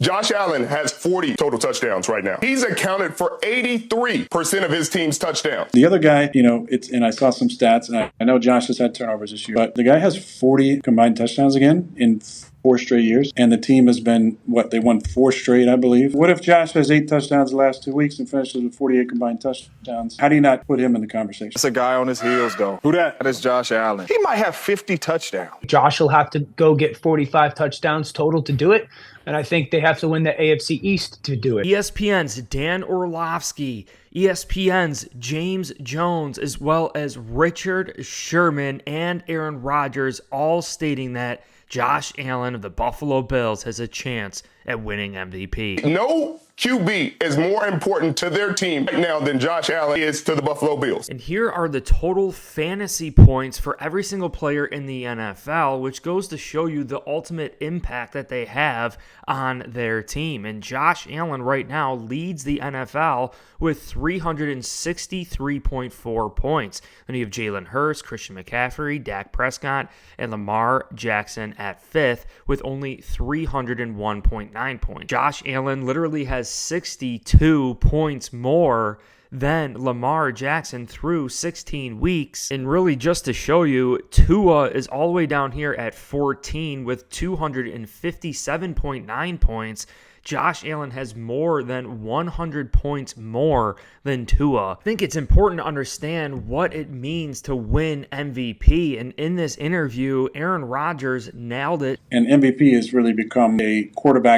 Josh Allen has 40 total touchdowns right now. He's accounted for 83% of his team's touchdowns. The other guy, and I saw some stats, and I know Josh has had turnovers this year, but the guy has 40 combined touchdowns again in 4 straight years, and the team has been, they won 4 straight, I believe. What if Josh has 8 touchdowns the last 2 weeks and finishes with 48 combined touchdowns? How do you not put him in the conversation? It's a guy on his heels, though. Who that? That is Josh Allen. He might have 50 touchdowns. Josh will have to go get 45 touchdowns total to do it, and I think they have to win the AFC East to do it. ESPN's Dan Orlovsky, ESPN's James Jones, as well as Richard Sherman and Aaron Rodgers all stating that Josh Allen of the Buffalo Bills has a chance at winning MVP. No QB is more important to their team right now than Josh Allen is to the Buffalo Bills. And here are the total fantasy points for every single player in the NFL, which goes to show you the ultimate impact that they have on their team. And Josh Allen right now leads the NFL with 363.4 points. Then you have Jalen Hurts, Christian McCaffrey, Dak Prescott, and Lamar Jackson at 5th with only 301.9 points. Josh Allen literally has 62 points more than Lamar Jackson through 16 weeks. And really, just to show you, Tua is all the way down here at 14 with 257.9 points. Josh Allen has more than 100 points more than Tua. I think it's important to understand what it means to win MVP. And in this interview, Aaron Rodgers nailed it. And MVP has really become a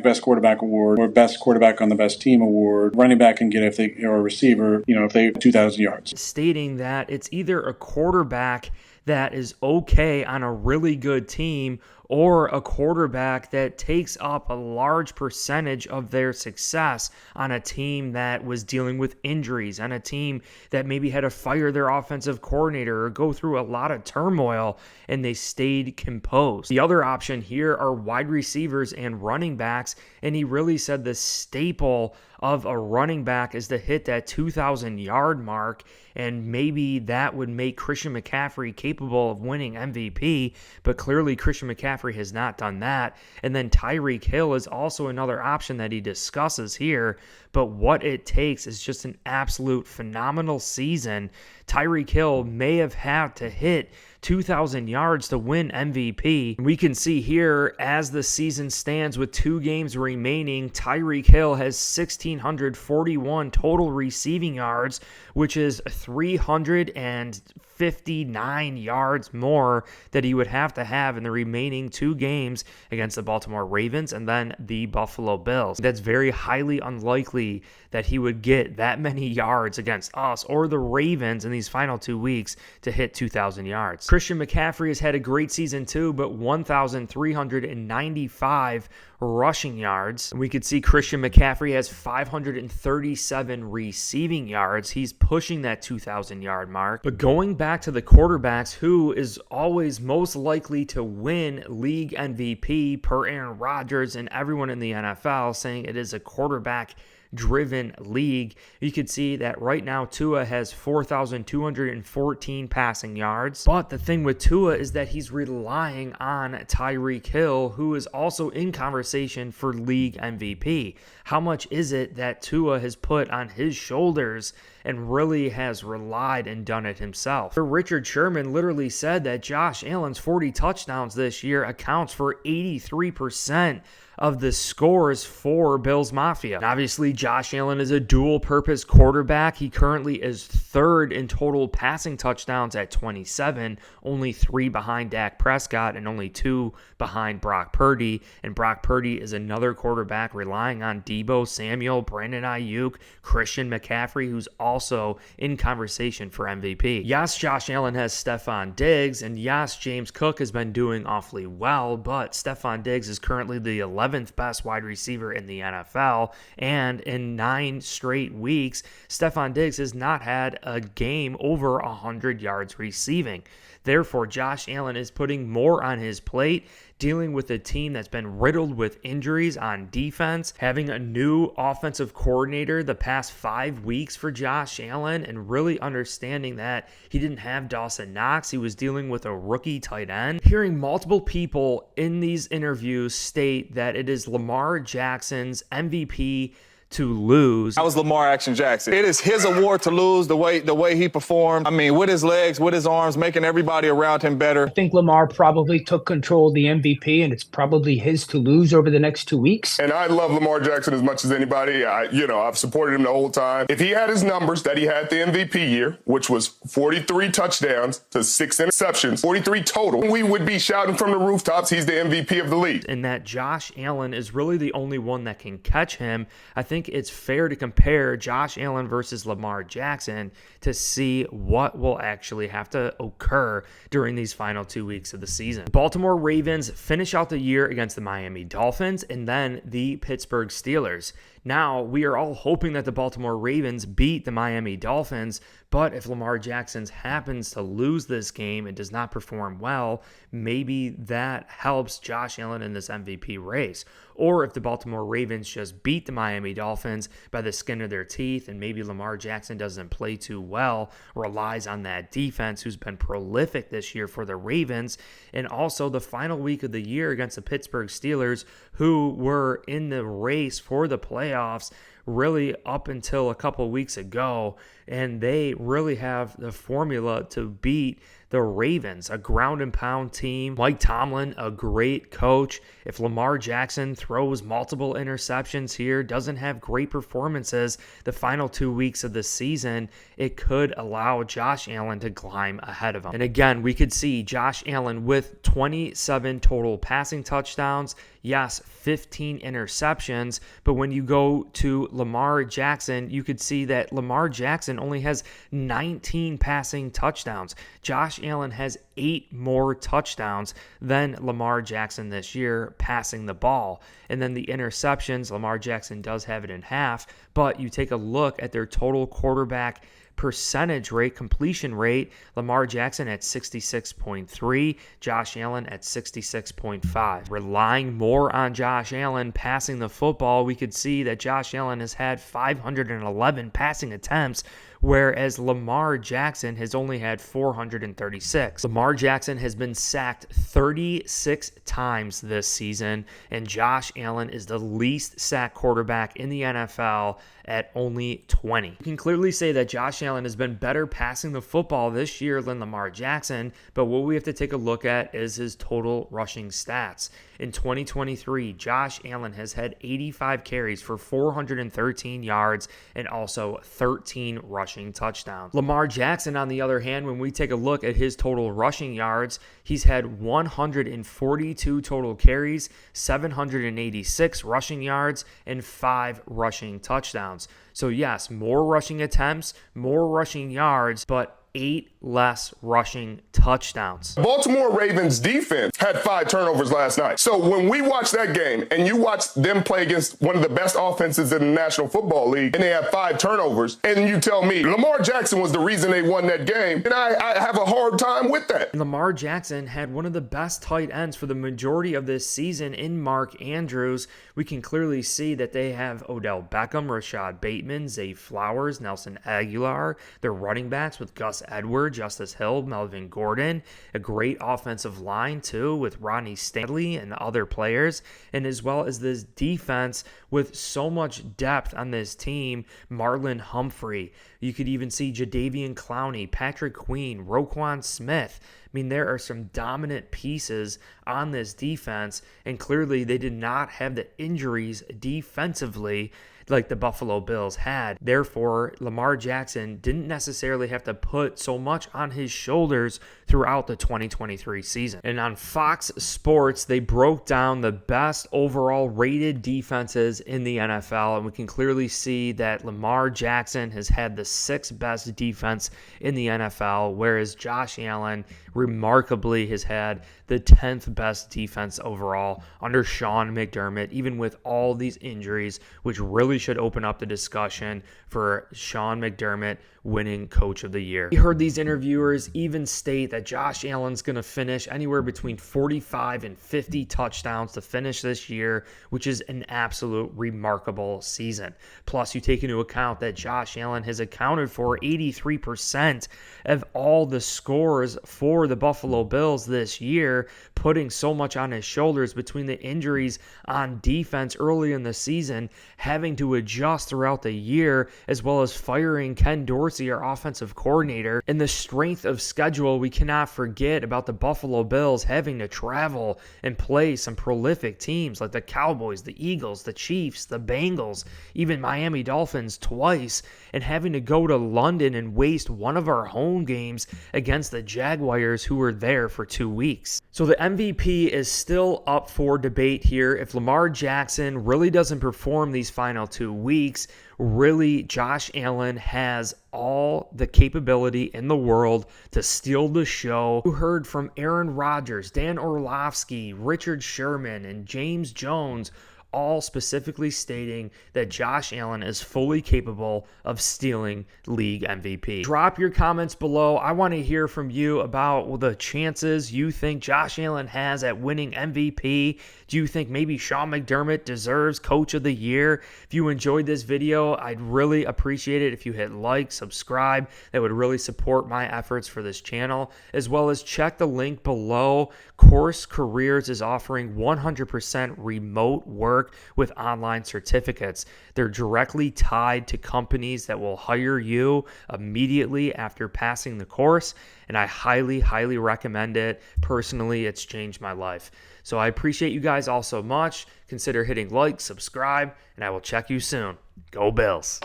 best quarterback award, or best quarterback on the best team award. Running back can get or a receiver, if they have 2,000 yards. Stating that it's either a quarterback that is okay on a really good team or a quarterback that takes up a large percentage of their success on a team that was dealing with injuries, on a team that maybe had to fire their offensive coordinator or go through a lot of turmoil, and they stayed composed. The other option here are wide receivers and running backs, and he really said the staple of a running back is to hit that 2,000-yard mark, and maybe that would make Christian McCaffrey capable of winning MVP, but clearly Christian McCaffrey has not done that. And then Tyreek Hill is also another option that he discusses here, but what it takes is just an absolute phenomenal season. Tyreek Hill may have had to hit 2,000 yards to win MVP. We can see here, as the season stands with 2 games remaining, Tyreek Hill has 1,641 total receiving yards, which is 359 yards more that he would have to have in the remaining 2 games against the Baltimore Ravens and then the Buffalo Bills. That's very highly unlikely that he would get that many yards against us or the Ravens in these final 2 weeks to hit 2,000 yards. Christian McCaffrey has had a great season too, but 1,395 rushing yards. We could see Christian McCaffrey has 537 receiving yards. He's pushing that 2,000-yard mark. But going back to the quarterbacks, who is always most likely to win league MVP per Aaron Rodgers and everyone in the NFL saying it is a quarterback-driven league. You could see that right now Tua has 4,214 passing yards. But the thing with Tua is that he's relying on Tyreek Hill, who is also in conversation for league MVP. How much is it that Tua has put on his shoulders and really has relied and done it himself? Richard Sherman literally said that Josh Allen's 40 touchdowns this year accounts for 83% of the scores for Bills Mafia. And obviously, Josh Allen is a dual-purpose quarterback. He currently is 3rd in total passing touchdowns at 27, only 3 behind Dak Prescott and only 2 behind Brock Purdy. And Brock Purdy is another quarterback relying on Deebo Samuel, Brandon Ayuk, Christian McCaffrey, who's also in conversation for MVP. Yes, Josh Allen has Stephon Diggs, and yes, James Cook has been doing awfully well, but Stephon Diggs is currently the 11th best wide receiver in the NFL, and in 9 straight weeks, Stephon Diggs has not had a game over 100 yards receiving. Therefore, Josh Allen is putting more on his plate. dealing with a team that's been riddled with injuries on defense, having a new offensive coordinator the past 5 weeks for Josh Allen, and really understanding that he didn't have Dawson Knox. He was dealing with a rookie tight end. Hearing multiple people in these interviews state that it is Lamar Jackson's MVP to lose. That was Lamar Jackson. It is his award to lose the way he performed. I mean, with his legs, with his arms, making everybody around him better. I think Lamar probably took control of the MVP, and it's probably his to lose over the next 2 weeks. And I love Lamar Jackson as much as anybody. I've supported him the whole time. If he had his numbers that he had the MVP year, which was 43 touchdowns to 6 interceptions, 43 total, we would be shouting from the rooftops, he's the MVP of the league. And that Josh Allen is really the only one that can catch him. I think it's fair to compare Josh Allen versus Lamar Jackson to see what will actually have to occur during these final 2 weeks of the season. Baltimore Ravens finish out the year against the Miami Dolphins and then the Pittsburgh Steelers. Now, we are all hoping that the Baltimore Ravens beat the Miami Dolphins, but if Lamar Jackson happens to lose this game and does not perform well, maybe that helps Josh Allen in this MVP race. Or if the Baltimore Ravens just beat the Miami Dolphins by the skin of their teeth and maybe Lamar Jackson doesn't play too well, relies on that defense who's been prolific this year for the Ravens, and also the final week of the year against the Pittsburgh Steelers, who were in the race for the playoffs really up until a couple weeks ago, and they really have the formula to beat the Ravens, a ground and pound team. Mike Tomlin, a great coach. If Lamar Jackson throws multiple interceptions here, doesn't have great performances the final 2 weeks of the season, it could allow Josh Allen to climb ahead of him. And again, we could see Josh Allen with 27 total passing touchdowns. Yes, 15 interceptions, but when you go to Lamar Jackson, you could see that Lamar Jackson only has 19 passing touchdowns. Josh Allen has 8 more touchdowns than Lamar Jackson this year passing the ball. And then the interceptions, Lamar Jackson does have it in half, but you take a look at their total quarterback percentage rate, completion rate, Lamar Jackson at 66.3, Josh Allen at 66.5. Relying more on Josh Allen passing the football, we could see that Josh Allen has had 511 passing attempts, whereas Lamar Jackson has only had 436. Lamar Jackson has been sacked 36 times this season, and Josh Allen is the least sacked quarterback in the NFL at only 20. You can clearly say that Josh Allen has been better passing the football this year than Lamar Jackson, but what we have to take a look at is his total rushing stats. In 2023, Josh Allen has had 85 carries for 413 yards and also 13 rushing touchdowns. Lamar Jackson, on the other hand, when we take a look at his total rushing yards, he's had 142 total carries, 786 rushing yards, and 5 rushing touchdowns. So yes, more rushing attempts, more rushing yards, but 8 less rushing touchdowns. Baltimore Ravens defense had 5 turnovers last night. So when we watch that game and you watch them play against one of the best offenses in the National Football League and they have 5 turnovers, and you tell me Lamar Jackson was the reason they won that game, and I have a hard time with that. Lamar Jackson had one of the best tight ends for the majority of this season in Mark Andrews. We can clearly see that they have Odell Beckham, Rashad Bateman, Zay Flowers, Nelson Aguilar. They're running backs with Gus Edwards, Justice Hill, Melvin Gordon, a great offensive line too with Ronnie Stanley and other players, and as well as this defense with so much depth on this team. Marlon Humphrey, you could even see Jadeveon Clowney, Patrick Queen, Roquan Smith. I mean, there are some dominant pieces on this defense, and clearly they did not have the injuries defensively like the Buffalo Bills had. Therefore, Lamar Jackson didn't necessarily have to put so much on his shoulders throughout the 2023 season. And on Fox Sports, they broke down the best overall rated defenses in the NFL, and we can clearly see that Lamar Jackson has had the 6th best defense in the NFL, whereas Josh Allen remarkably has had the 10th best defense overall under Sean McDermott, even with all these injuries, which really should open up the discussion for Sean McDermott winning Coach of the Year. We heard these interviewers even state that Josh Allen's going to finish anywhere between 45 and 50 touchdowns to finish this year, which is an absolute remarkable season. Plus, you take into account that Josh Allen has accounted for 83% of all the scores for the Buffalo Bills this year, putting so much on his shoulders between the injuries on defense early in the season, having to adjust throughout the year, as well as firing Ken Dorsey, our offensive coordinator, and the strength of schedule. We cannot forget about the Buffalo Bills having to travel and play some prolific teams like the Cowboys, the Eagles, the Chiefs, the Bengals, even Miami Dolphins twice, and having to go to London and waste one of our home games against the Jaguars, who were there for 2 weeks. So the MVP is still up for debate here. If Lamar Jackson really doesn't perform these final 2 weeks, really Josh Allen has all the capability in the world to steal the show. You heard from Aaron Rodgers, Dan Orlovsky, Richard Sherman, and James Jones, all specifically stating that Josh Allen is fully capable of stealing league MVP. Drop your comments below. I want to hear from you about the chances you think Josh Allen has at winning MVP. Do you think maybe Sean McDermott deserves Coach of the Year? If you enjoyed this video, I'd really appreciate it if you hit like, subscribe. That would really support my efforts for this channel, as well as check the link below. Course Careers is offering 100% remote work with online certificates. They're directly tied to companies that will hire you immediately after passing the course, and I highly, highly recommend it. Personally, it's changed my life. So I appreciate you guys all so much. Consider hitting like, subscribe, and I will check you soon. Go Bills.